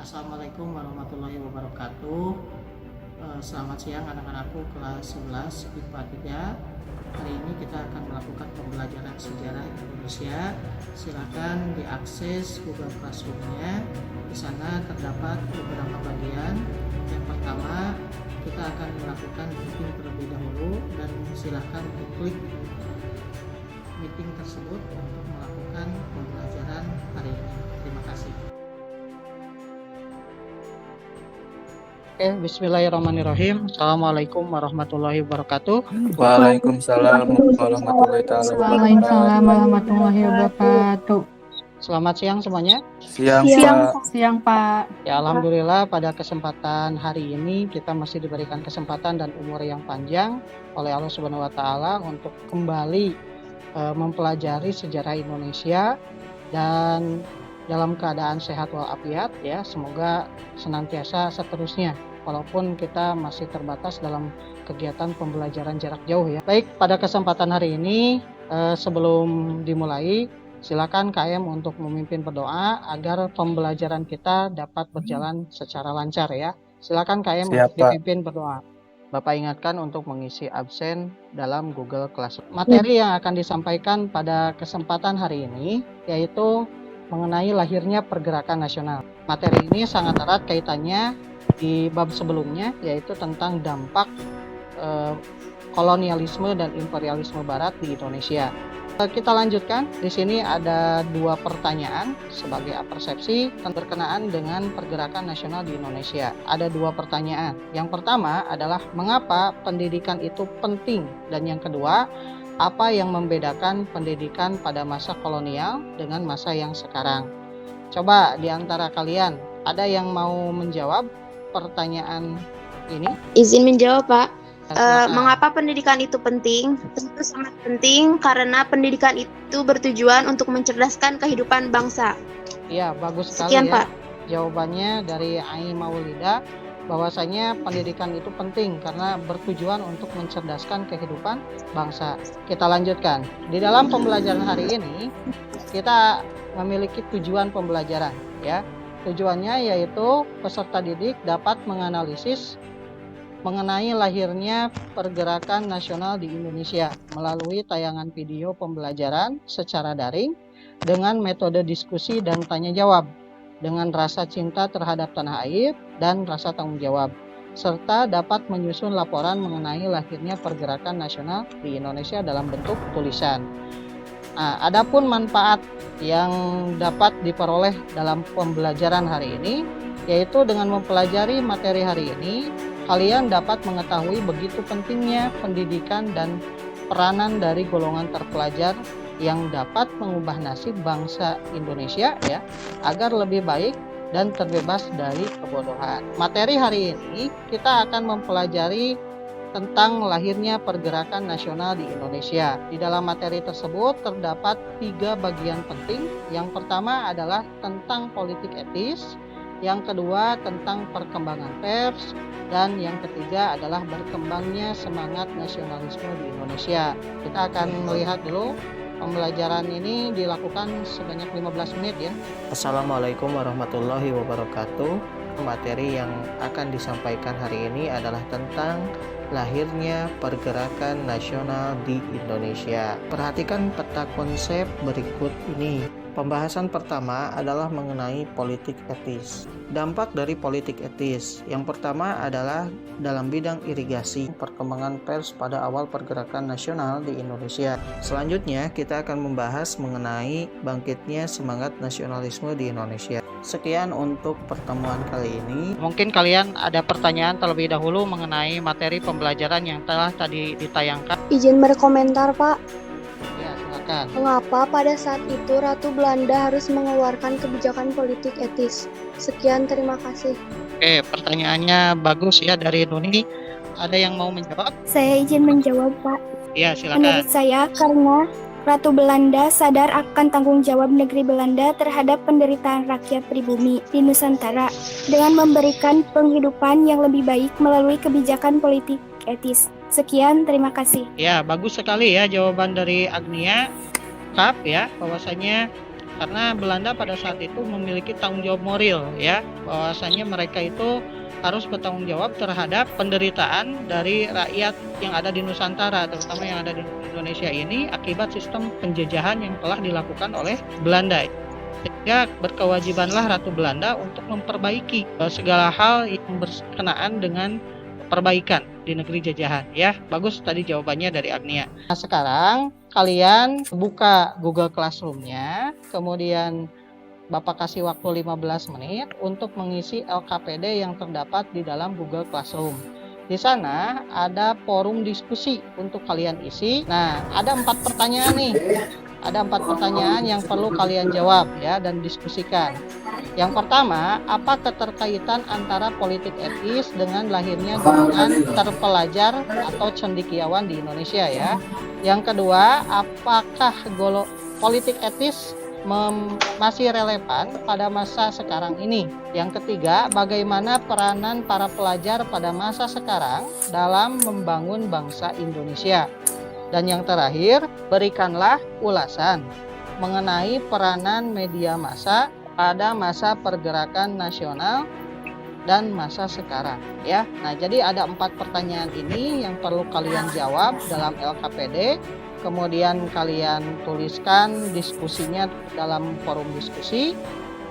Assalamualaikum warahmatullahi wabarakatuh. Selamat siang anak-anakku kelas 11 IPA 3. Hari ini kita akan melakukan pembelajaran sejarah Indonesia. Silakan diakses Google Classroom-nya. Di sana terdapat beberapa bagian. Yang pertama, kita akan melakukan meeting terlebih dahulu dan silakan diklik meeting tersebut untuk melakukan pembelajaran hari ini. Terima kasih. Bismillahirrahmanirrahim. Assalamualaikum warahmatullahi wabarakatuh. Waalaikumsalam warahmatullahi wabarakatuh. Waalaikumsalam warahmatullahi wabarakatuh. Selamat siang semuanya. Siang, Pak. Ya, alhamdulillah pada kesempatan hari ini kita masih diberikan kesempatan dan umur yang panjang oleh Allah Subhanahu wa taala untuk kembali mempelajari sejarah Indonesia dan dalam keadaan sehat walafiat ya, semoga senantiasa seterusnya walaupun kita masih terbatas dalam kegiatan pembelajaran jarak jauh ya. Baik, pada kesempatan hari ini sebelum dimulai silakan KM untuk memimpin berdoa agar pembelajaran kita dapat berjalan secara lancar ya. Silakan KM untuk dipimpin berdoa. Bapak ingatkan untuk mengisi absen dalam Google Classroom. Materi yang akan disampaikan pada kesempatan hari ini yaitu mengenai lahirnya pergerakan nasional. Materi ini sangat erat kaitannya di bab sebelumnya, yaitu tentang dampak kolonialisme dan imperialisme Barat di Indonesia. Kita lanjutkan. Di sini ada dua pertanyaan sebagai persepsi berkenaan dengan pergerakan nasional di Indonesia. Ada dua pertanyaan. Yang pertama adalah mengapa pendidikan itu penting, dan yang kedua, apa yang membedakan pendidikan pada masa kolonial dengan masa yang sekarang? Coba di antara kalian ada yang mau menjawab pertanyaan ini? Izin menjawab, Pak. Mengapa pendidikan itu penting? Tentu sangat penting karena pendidikan itu bertujuan untuk mencerdaskan kehidupan bangsa. Iya, bagus sekali. Sekian, ya. Pak. Jawabannya dari Ai Maulida, bahwasanya pendidikan itu penting karena bertujuan untuk mencerdaskan kehidupan bangsa. Kita lanjutkan. Di dalam pembelajaran hari ini kita memiliki tujuan pembelajaran ya. Tujuannya yaitu peserta didik dapat menganalisis mengenai lahirnya pergerakan nasional di Indonesia melalui tayangan video pembelajaran secara daring dengan metode diskusi dan tanya jawab, dengan rasa cinta terhadap tanah air dan rasa tanggung jawab, serta dapat menyusun laporan mengenai lahirnya pergerakan nasional di Indonesia dalam bentuk tulisan. Nah, adapun manfaat yang dapat diperoleh dalam pembelajaran hari ini, yaitu dengan mempelajari materi hari ini, kalian dapat mengetahui begitu pentingnya pendidikan dan peranan dari golongan terpelajar yang dapat mengubah nasib bangsa Indonesia ya, agar lebih baik dan terbebas dari kebodohan. Materi hari ini kita akan mempelajari tentang lahirnya pergerakan nasional di Indonesia. Di dalam materi tersebut terdapat 3 bagian penting. Yang pertama adalah tentang politik etis, yang kedua tentang perkembangan pers, dan yang ketiga adalah berkembangnya semangat nasionalisme di Indonesia. Kita akan melihat dulu. Pembelajaran ini dilakukan sebanyak 15 menit ya. Assalamualaikum warahmatullahi wabarakatuh. Materi yang akan disampaikan hari ini adalah tentang lahirnya pergerakan nasional di Indonesia. Perhatikan peta konsep berikut ini. Pembahasan pertama adalah mengenai politik etis. Dampak dari politik etis. Yang pertama adalah dalam bidang irigasi, perkembangan pers pada awal pergerakan nasional di Indonesia. Selanjutnya kita akan membahas mengenai bangkitnya semangat nasionalisme di Indonesia. Sekian untuk pertemuan kali ini. Mungkin kalian ada pertanyaan terlebih dahulu mengenai materi pembelajaran yang telah tadi ditayangkan. Izin berkomentar, Pak. Ya, silakan. Mengapa pada saat itu Ratu Belanda harus mengeluarkan kebijakan politik etis? Sekian, terima kasih. Oke, pertanyaannya bagus ya dari Nuni. Ada yang mau menjawab? Saya izin menjawab, Pak. Ya, silakan. Menurut saya, karena Ratu Belanda sadar akan tanggung jawab negeri Belanda terhadap penderitaan rakyat pribumi di Nusantara dengan memberikan penghidupan yang lebih baik melalui kebijakan politik etis. Sekian, terima kasih. Ya, bagus sekali ya jawaban dari Agnia. Kap ya, bahwasanya karena Belanda pada saat itu memiliki tanggung jawab moral ya, bahwasanya mereka itu harus bertanggung jawab terhadap penderitaan dari rakyat yang ada di Nusantara, terutama yang ada di Indonesia ini akibat sistem penjajahan yang telah dilakukan oleh Belanda. Sehingga berkewajibanlah Ratu Belanda untuk memperbaiki segala hal yang berkenaan dengan perbaikan di negeri jajahan ya. Bagus tadi jawabannya dari Agnia. Nah, sekarang kalian buka Google Classroom-nya, kemudian Bapak kasih waktu 15 menit untuk mengisi LKPD yang terdapat di dalam Google Classroom. Di sana ada forum diskusi untuk kalian isi. Nah, ada 4 pertanyaan nih. Ada 4 pertanyaan yang perlu kalian jawab ya dan diskusikan. Yang pertama, apa keterkaitan antara politik etis dengan lahirnya golongan terpelajar atau cendekiawan di Indonesia ya? Yang kedua, apakah politik etis masih relevan pada masa sekarang ini? Yang ketiga, bagaimana peranan para pelajar pada masa sekarang dalam membangun bangsa Indonesia? Dan yang terakhir, berikanlah ulasan mengenai peranan media massa pada masa pergerakan nasional dan masa sekarang ya. Nah, jadi ada 4 pertanyaan ini yang perlu kalian jawab dalam LKPD. Kemudian kalian tuliskan diskusinya dalam forum diskusi.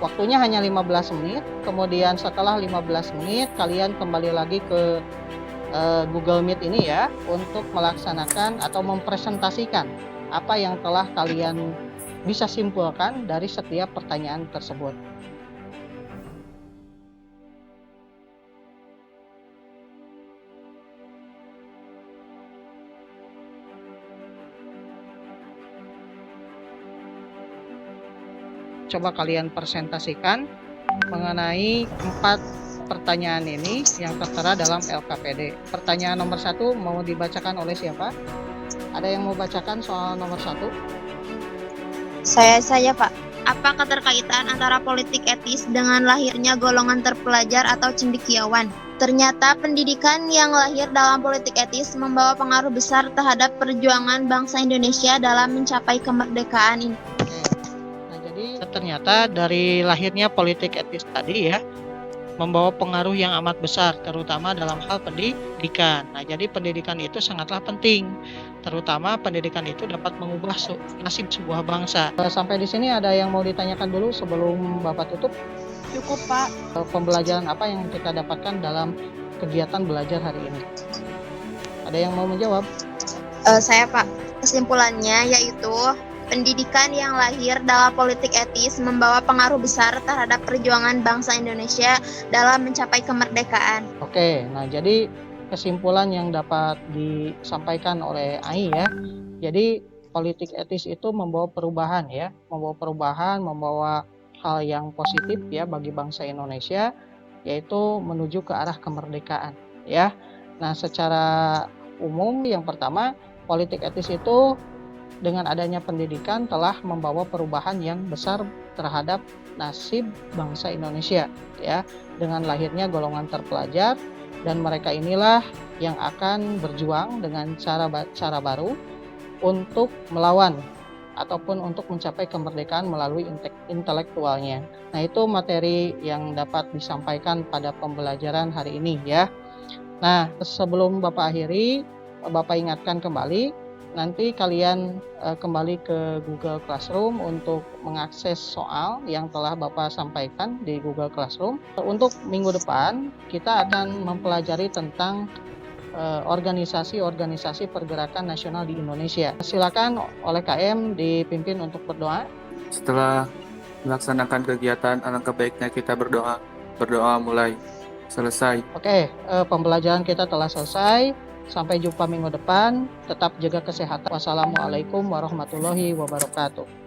Waktunya hanya 15 menit. Kemudian setelah 15 menit kalian kembali lagi ke Google Meet ini ya untuk melaksanakan atau mempresentasikan apa yang telah kalian bisa simpulkan dari setiap pertanyaan tersebut. Coba kalian presentasikan mengenai 4 pertanyaan ini yang tertera dalam LKPD. Pertanyaan nomor 1 mau dibacakan oleh siapa? Ada yang mau bacakan soal nomor 1? Saya Pak. Apa keterkaitan antara politik etis dengan lahirnya golongan terpelajar atau cendekiawan? Ternyata pendidikan yang lahir dalam politik etis membawa pengaruh besar terhadap perjuangan bangsa Indonesia dalam mencapai kemerdekaan ini. Nah, jadi ternyata dari lahirnya politik etis tadi ya membawa pengaruh yang amat besar, terutama dalam hal pendidikan. Nah, jadi pendidikan itu sangatlah penting, terutama pendidikan itu dapat mengubah nasib sebuah bangsa. Sampai di sini ada yang mau ditanyakan dulu sebelum Bapak tutup? Cukup, Pak. Pembelajaran apa yang kita dapatkan dalam kegiatan belajar hari ini? Ada yang mau menjawab? Saya Pak. Kesimpulannya yaitu pendidikan yang lahir dalam politik etis membawa pengaruh besar terhadap perjuangan bangsa Indonesia dalam mencapai kemerdekaan. Oke, nah jadi kesimpulan yang dapat disampaikan oleh Ai ya. Jadi politik etis itu membawa perubahan ya, membawa hal yang positif ya bagi bangsa Indonesia, yaitu menuju ke arah kemerdekaan ya. Nah, secara umum yang pertama, politik etis itu dengan adanya pendidikan telah membawa perubahan yang besar terhadap nasib bangsa Indonesia ya, dengan lahirnya golongan terpelajar, dan mereka inilah yang akan berjuang dengan cara baru untuk melawan ataupun untuk mencapai kemerdekaan melalui intelektualnya. Nah, itu materi yang dapat disampaikan pada pembelajaran hari ini ya. Nah, sebelum Bapak akhiri, Bapak ingatkan kembali, nanti kalian kembali ke Google Classroom untuk mengakses soal yang telah Bapak sampaikan di Google Classroom. Untuk minggu depan kita akan mempelajari tentang organisasi-organisasi pergerakan nasional di Indonesia. Silakan oleh KM dipimpin untuk berdoa. Setelah melaksanakan kegiatan, alangkah baiknya kita berdoa. Berdoa mulai. Selesai. Oke, pembelajaran kita telah selesai. Sampai jumpa minggu depan. Tetap jaga kesehatan. Wassalamualaikum warahmatullahi wabarakatuh.